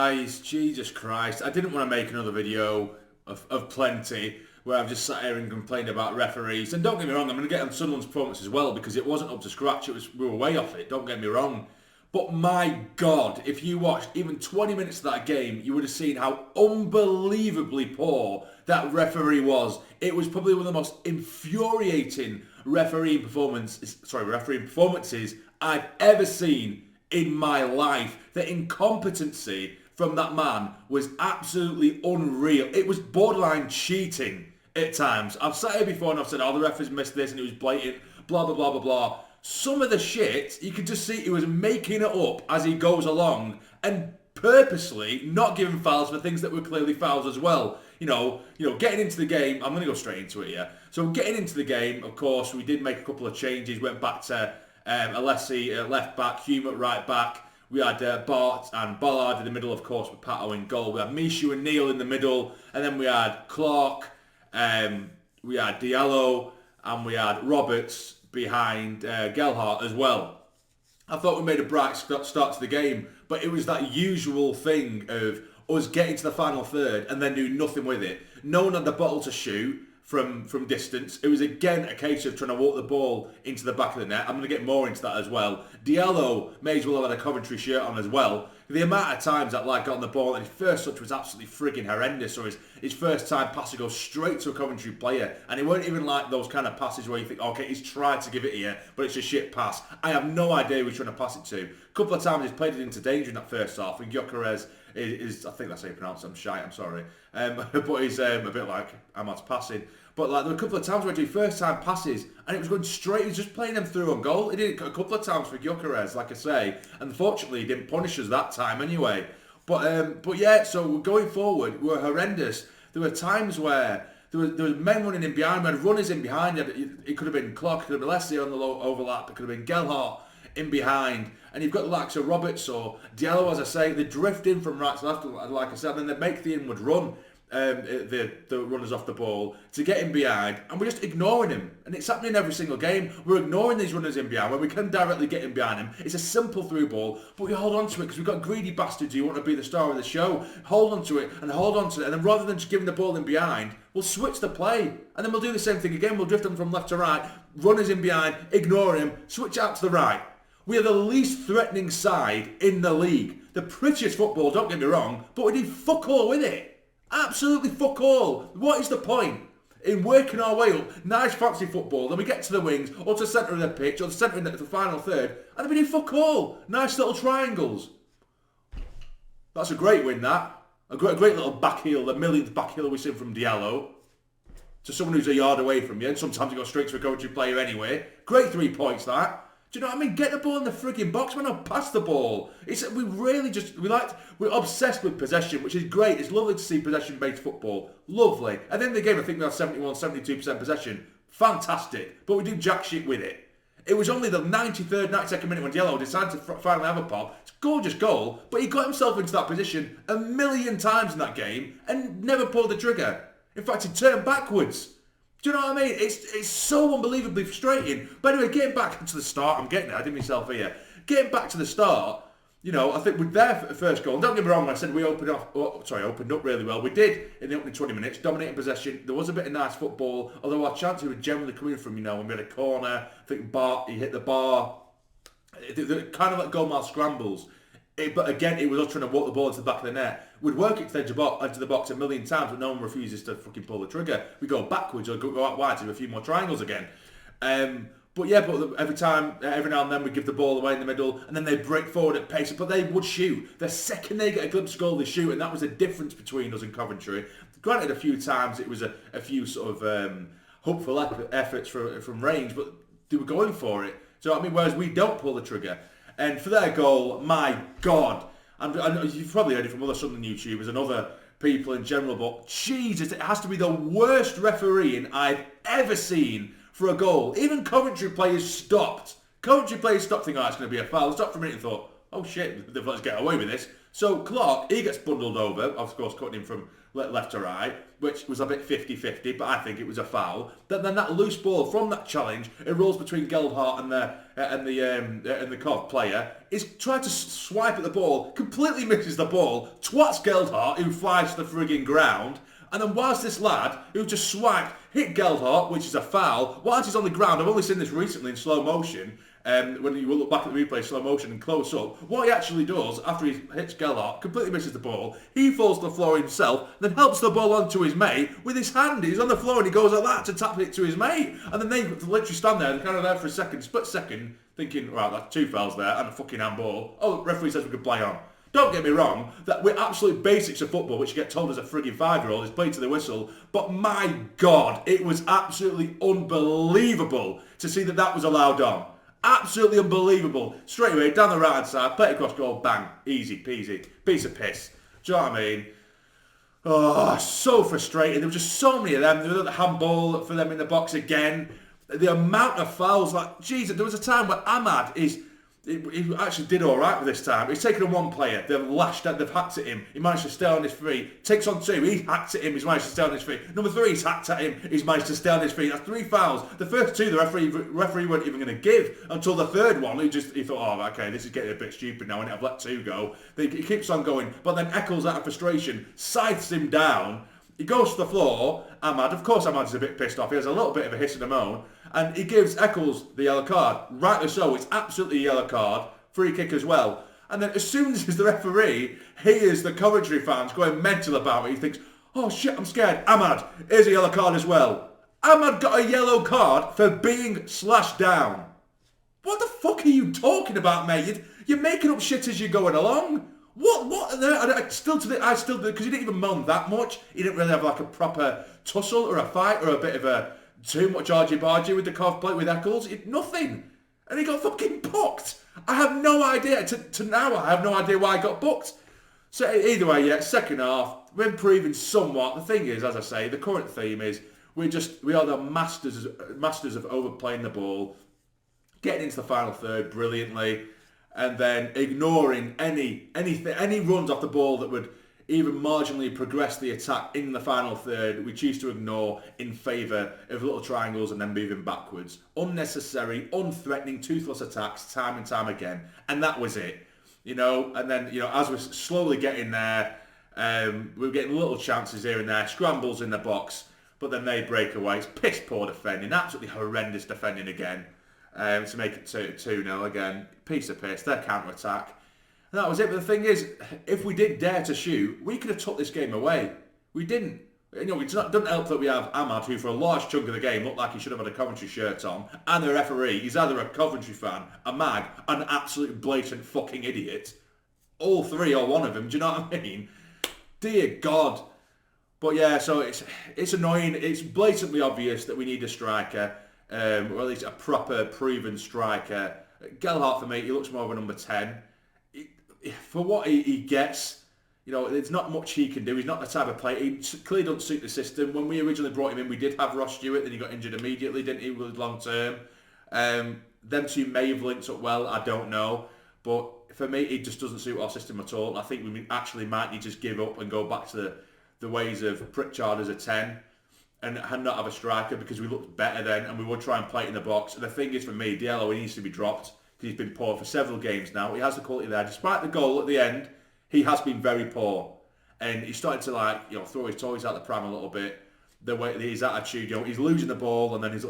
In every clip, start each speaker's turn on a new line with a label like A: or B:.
A: guys, Jesus Christ. I didn't want to make another video of plenty where I've just sat here and complained about referees. And don't get me wrong, I'm going to get on Sunderland's performance as well because it wasn't up to scratch. We were way off it, don't get me wrong. But my God, if you watched even 20 minutes of that game, you would have seen how unbelievably poor that referee was. It was probably one of the most infuriating referee performances I've ever seen in my life. The incompetency from that man was absolutely unreal. It was borderline cheating at times. I've sat here before and I've said, oh, the referees missed this and it was blatant, blah, blah, blah, blah, blah. Some of the shit, you could just see he was making it up as he goes along and purposely not giving fouls for things that were clearly fouls as well. You know, getting into the game, I'm going to go straight into it here. So getting into the game, of course, we did make a couple of changes. Went back to Alessi at left back, Hume at right back. We had Bart and Ballard in the middle, of course, with Pato in goal. We had Mishu and Neil in the middle. And then we had Clark, we had Diallo, and we had Roberts behind Gelhardt as well. I thought we made a bright start to the game, but it was that usual thing of us getting to the final third and then do nothing with it. No one had the bottle to shoot from distance. It was again a case of trying to walk the ball into the back of the net. I'm going to get more into that as well. Diallo may as well have had a Coventry shirt on as well. The amount of times that lad got on the ball and his first touch was absolutely frigging horrendous, or his first time pass goes straight to a Coventry player, and it weren't even like those kind of passes where you think, okay, he's tried to give it here, but it's a shit pass. I have no idea who he's trying to pass it to. A couple of times he's played it into danger in that first half, and Gyökeres is I think that's how you pronounce it, I'm shite, I'm sorry. But he's a bit like Ahmad's passing. But like there were a couple of times where he did first time passes and it was going straight, he was just playing them through on goal. He did it a couple of times for Gyökeres, like I say. Unfortunately, he didn't punish us that time anyway. But yeah, so going forward, we were horrendous. There were times where there were men running in behind, we had runners in behind. It could have been Clark, it could have been Alessi on the low overlap, it could have been Gelhardt in behind. And you've got the likes of Roberts or Diallo, as I say, they drift in from right to left, like I said, and then they make the inward run. The runners off the ball to get in behind, and we're just ignoring him, and it's happening every single game. We're ignoring these runners in behind when we can directly get in behind him. It's a simple through ball, but we hold on to it because we've got greedy bastards who want to be the star of the show. Hold on to it, and then rather than just giving the ball in behind, we'll switch the play, and then we'll do the same thing again. We'll drift them from left to right, runners in behind, ignore him, switch out to the right. We are the least threatening side in the league. The prettiest football, don't get me wrong, but we did fuck all with it. Absolutely fuck all. What is the point in working our way up, nice fancy football, then we get to the wings, or to the centre of the pitch, or the centre of the final third, and then we do fuck all. Nice little triangles. That's a great win, that. A great little back heel, the millionth back heel we've seen from Diallo, to someone who's a yard away from you, and sometimes he goes straight to a Coventry player anyway. Great 3 points, that. Do you know what I mean? Get the ball in the frigging box. We're not past the ball. We're obsessed with possession, which is great. It's lovely to see possession-based football. Lovely. At the end of the game, I think we have 72% possession. Fantastic. But we do jack shit with it. It was only the 93rd, 92nd minute when Diallo decided to finally have a pop. It's a gorgeous goal, but he got himself into that position a million times in that game and never pulled the trigger. In fact, he turned backwards. Do you know what I mean? It's so unbelievably frustrating. But anyway, getting back to the start, I'm getting there, I did myself here. Getting back to the start, you know, I think with their first goal, don't get me wrong, I said we opened up really well. We did in the opening 20 minutes, dominating possession. There was a bit of nice football, although our chances were generally coming from, you know, when we had a corner, I think he hit the bar. Kind of like goal-mouth scrambles. But again, it was us trying to walk the ball into the back of the net. We'd work it to the edge into the box a million times, but no one refuses to fucking pull the trigger. We go backwards or go out wide to do a few more triangles again. But every now and then we give the ball away in the middle, and then they break forward at pace. But they would shoot. The second they get a glimpse of goal, they shoot, and that was the difference between us and Coventry. Granted, a few times it was a few sort of hopeful efforts from range, but they were going for it. So I mean, whereas we don't pull the trigger. And for their goal, my God, and you've probably heard it from other Sunderland YouTubers and other people in general, but Jesus, it has to be the worst refereeing I've ever seen for a goal. Even Coventry players stopped. Thinking, oh, it's going to be a foul. Stopped for a minute and thought, oh shit, let's get away with this. So Clark, he gets bundled over, of course cutting him from left to right, which was a bit 50-50, but I think it was a foul. Then that loose ball from that challenge, it rolls between Gelhardt and the Cov player. He's tried to swipe at the ball, completely misses the ball, twats Gelhardt, who flies to the frigging ground. And then whilst this lad, who just swiped, hit Gelhardt, which is a foul, whilst he's on the ground, I've only seen this recently in slow motion, when you look back at the replay, slow motion and close up, what he actually does after he hits Gelhardt, completely misses the ball, he falls to the floor himself, then helps the ball onto his mate with his hand. He's on the floor and he goes like that to tap it to his mate. And then they literally stand there, they're kind of there for a second, split second, thinking, right, that's 2 fouls there and a fucking handball. Oh, the referee says we can play on. Don't get me wrong, that we're absolute basics of football, which you get told as a frigging 5-year-old, is played to the whistle. But my God, it was absolutely unbelievable to see that was allowed on. Absolutely unbelievable. Straight away, down the right-hand side, play it across goal, bang, easy peasy, piece of piss. Do you know what I mean? Oh, so frustrating. There were just so many of them. There was the handball for them in the box again. The amount of fouls, like, Jesus, there was a time where Ahmad he actually did all right with this time. He's taken on one player. They've hacked at him. He managed to stay on his feet. Takes on 2. He hacked at him. He's managed to stay on his feet. Number 3, he's hacked at him. He's managed to stay on his feet. That's 3 fouls. The first 2, the referee weren't even going to give until the third one. He thought, oh, okay, this is getting a bit stupid now. And I've let 2 go. He keeps on going. But then Eccles, out of frustration, scythes him down. He goes to the floor. Ahmad, of course, Ahmad's a bit pissed off. He has a little bit of a hiss and a moan. And he gives Eccles the yellow card. Rightly so. It's absolutely a yellow card. Free kick as well. And then as soon as the referee hears the Coventry fans going mental about it, he thinks, oh shit, I'm scared. Ahmad, here's a yellow card as well. Ahmad got a yellow card for being slashed down. What the fuck are you talking about, mate? You're making up shit as you're going along. What? I still, because he didn't even moan that much. He didn't really have like a proper tussle or a fight or a bit of a too much argy-bargy with the Cov plate with Eccles. Nothing. And he got fucking booked. I have no idea. To now, I have no idea why I got booked. So either way, yeah, second half, we're improving somewhat. The thing is, as I say, the current theme is we are the masters of overplaying the ball, getting into the final third brilliantly, and then ignoring any runs off the ball that would even marginally progress the attack in the final third. We choose to ignore in favour of little triangles and then moving backwards. Unnecessary, unthreatening, toothless attacks time and time again. And that was it. And then, as we're slowly getting there, we're getting little chances here and there, scrambles in the box, but then they break away. It's piss poor defending, absolutely horrendous defending again, to make it 2-0 again. Piece of piss, their counter-attack. And that was it. But the thing is, if we did dare to shoot, we could have took this game away. We didn't. It doesn't help that we have Ahmad, who for a large chunk of the game looked like he should have had a Coventry shirt on, and the referee, he's either a Coventry fan, a mag, an absolute blatant fucking idiot. All 3 or one of them, do you know what I mean? Dear God. But yeah, so it's annoying. It's blatantly obvious that we need a striker, or at least a proper, proven striker. Gelhardt, for me, he looks more of a number 10. For what he gets, there's not much he can do. He's not the type of player. He clearly doesn't suit the system. When we originally brought him in, we did have Ross Stewart, then he got injured immediately, didn't he, with long term. Them 2 may have linked up well, I don't know. But for me, it just doesn't suit our system at all. I think we actually might need to just give up and go back to the ways of Pritchard as a 10 and not have a striker, because we looked better then and we would try and play it in the box. And the thing is, for me, Diallo, he needs to be dropped. He's been poor for several games now. He has the quality there. Despite the goal at the end, he has been very poor. And he's starting to throw his toys out the pram a little bit. The way his attitude, he's losing the ball and then he's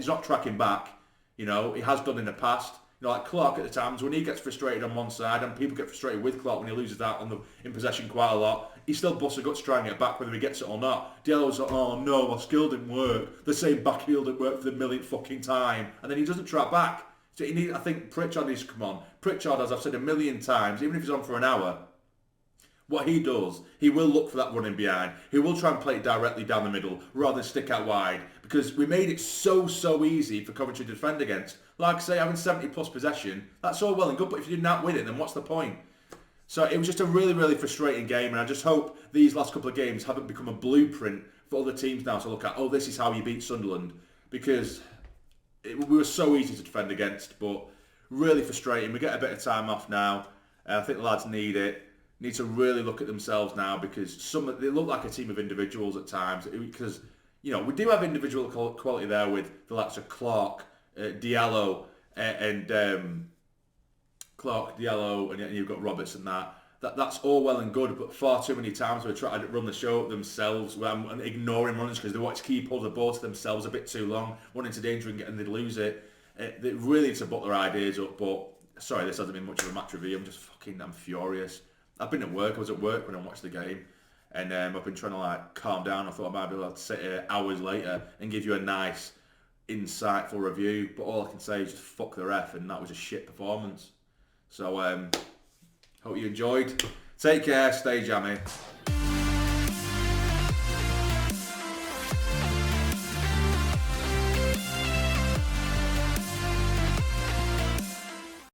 A: not tracking back. He has done in the past. Like Clark at the times, when he gets frustrated on one side and people get frustrated with Clark when he loses that in possession quite a lot, he still busts a gut to try and get back whether he gets it or not. Diallo's like, oh no, my skill didn't work. The same back heel didn't work for the millionth fucking time. And then he doesn't track back. So I think Pritchard needs to come on. Pritchard, as I've said a million times, even if he's on for an hour, what he does, he will look for that running behind. He will try and play it directly down the middle rather than stick out wide, because we made it so easy for Coventry to defend against. Like I say, having 70 plus possession, that's all well and good, but if you're not with it, then what's the point? So it was just a really frustrating game, and I just hope these last couple of games haven't become a blueprint for other teams now to look at, oh, this is how you beat Sunderland, because we were so easy to defend against, but really frustrating. We get a bit of time off now. I think the lads need it. need to really look at themselves now, because they look like a team of individuals at times. Because we do have individual quality there with the likes of Clark, Diallo, and you've got Roberts and that's all well and good, but far too many times we're trying to run the show themselves and ignoring runners because they want to keep hold of the ball to themselves a bit too long, run into danger and they lose it. They really need to butt their ideas up. But sorry, this hasn't been much of a match review. I'm furious. I've been at work. I was at work when I watched the game, and I've been trying to calm down. I thought I might be able to sit here hours later and give you a nice, insightful review. But all I can say is just fuck the ref, and that was a shit performance. So hope you enjoyed. Take care. Stay jammy.